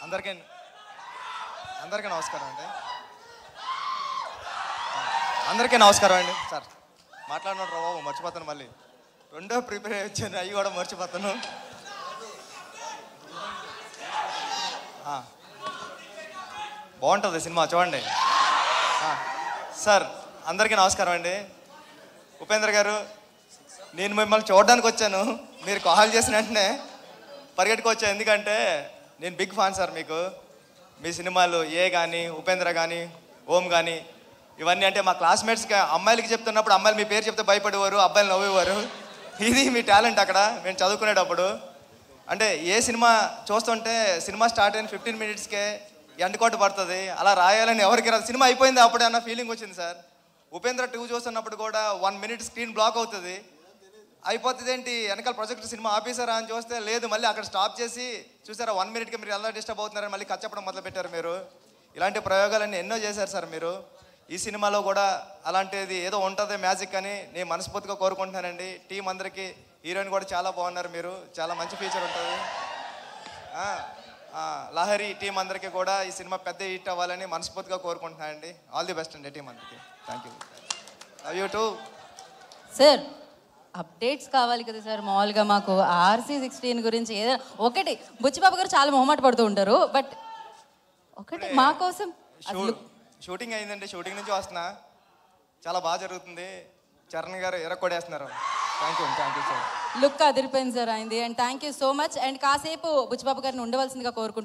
అందరికీ అందరికీ నమస్కారం అండి. అందరికీ నమస్కారం అండి. సార్ మాట్లాడినాడు బాబు, మర్చిపోతాను. మళ్ళీ రెండో ప్రిపేర్ వచ్చాను, అవి కూడా మర్చిపోతాను. బాగుంటుంది సినిమా, చూడండి. సార్ అందరికీ నమస్కారం అండి. ఉపేంద్ర గారు, నేను మిమ్మల్ని చూడడానికి వచ్చాను, మీరు కాల్ చేసిన వెంటనే పరిగెట్టుకొచ్చాను. ఎందుకంటే నేను బిగ్ ఫ్యాన్ సార్ మీకు. మీ సినిమాలు ఏ కానీ, ఉపేంద్ర కానీ, ఓం కానీ, ఇవన్నీ అంటే మా క్లాస్మేట్స్కి అమ్మాయిలకి చెప్తున్నప్పుడు అమ్మాయిలు మీ పేరు చెప్తే భయపడేవారు, అబ్బాయిలు నవ్వేవారు. ఇది మీ టాలెంట్ అక్కడ మేము చదువుకునేటప్పుడు. అంటే ఏ సినిమా చూస్తుంటే సినిమా స్టార్ట్ అయిన 15 minutesకే ఎండకోట పడుతుంది, అలా రాయాలని ఎవరికి రాదు. సినిమా అయిపోయింది అప్పుడే అన్న ఫీలింగ్ వచ్చింది సార్. ఉపేంద్ర 2 చూస్తున్నప్పుడు కూడా 1 minute స్క్రీన్ బ్లాక్ అవుతుంది. అయిపోతుంది ఏంటి, వెనకాల ప్రొజెక్టర్ సినిమా ఆపేసారా అని చూస్తే లేదు, మళ్ళీ అక్కడ స్టాప్ చేసి చూసారా 1 minuteకి మీరు ఎలా డిస్టర్బ్ అవుతున్నారని మళ్ళీ కచ్చపడం మొదలుపెట్టారు మీరు. ఇలాంటి ప్రయోగాలన్నీ ఎన్నో చేశారు సార్ మీరు. ఈ సినిమాలో కూడా అలాంటిది ఏదో ఉంటుంది మ్యాజిక్ అని నేను మనస్ఫూర్తిగా కోరుకుంటున్నానండి. టీం అందరికీ, హీరోయిన్ కూడా చాలా బాగున్నారు మీరు, చాలా మంచి ఫీచర్ ఉంటుంది. లహరి టీం అందరికీ కూడా ఈ సినిమా పెద్ద హిట్ అవ్వాలని మనస్ఫూర్తిగా కోరుకుంటున్నానండి. ఆల్ ది బెస్ట్ అండి టీం అందరికీ. Thank you. Love you two. Sir updates కావాలి కదా సార్. మామూలుగా మాకు RC16 గురించి ఏదైనా ఒకటి, బుచ్చిబాబు గారు చాలా మొహమాట పడుతూ ఉంటారు, బట్ ఒకటి మా కోసం. షూటింగ్ అయిందండి, షూటింగ్ నుంచి వస్తున్నా, చాలా బాగా జరుగుతుంది. చరణ్ గారు ఎరక్కొడేస్తున్నారు. Thank you sir. లుక్ అదిరిపోయింది సార్ అయింది. And thank you so much. And కాసేపు బుచ్చిబాబు గారిని ఉండవలసిందిగా కోరుకుంటున్నాను.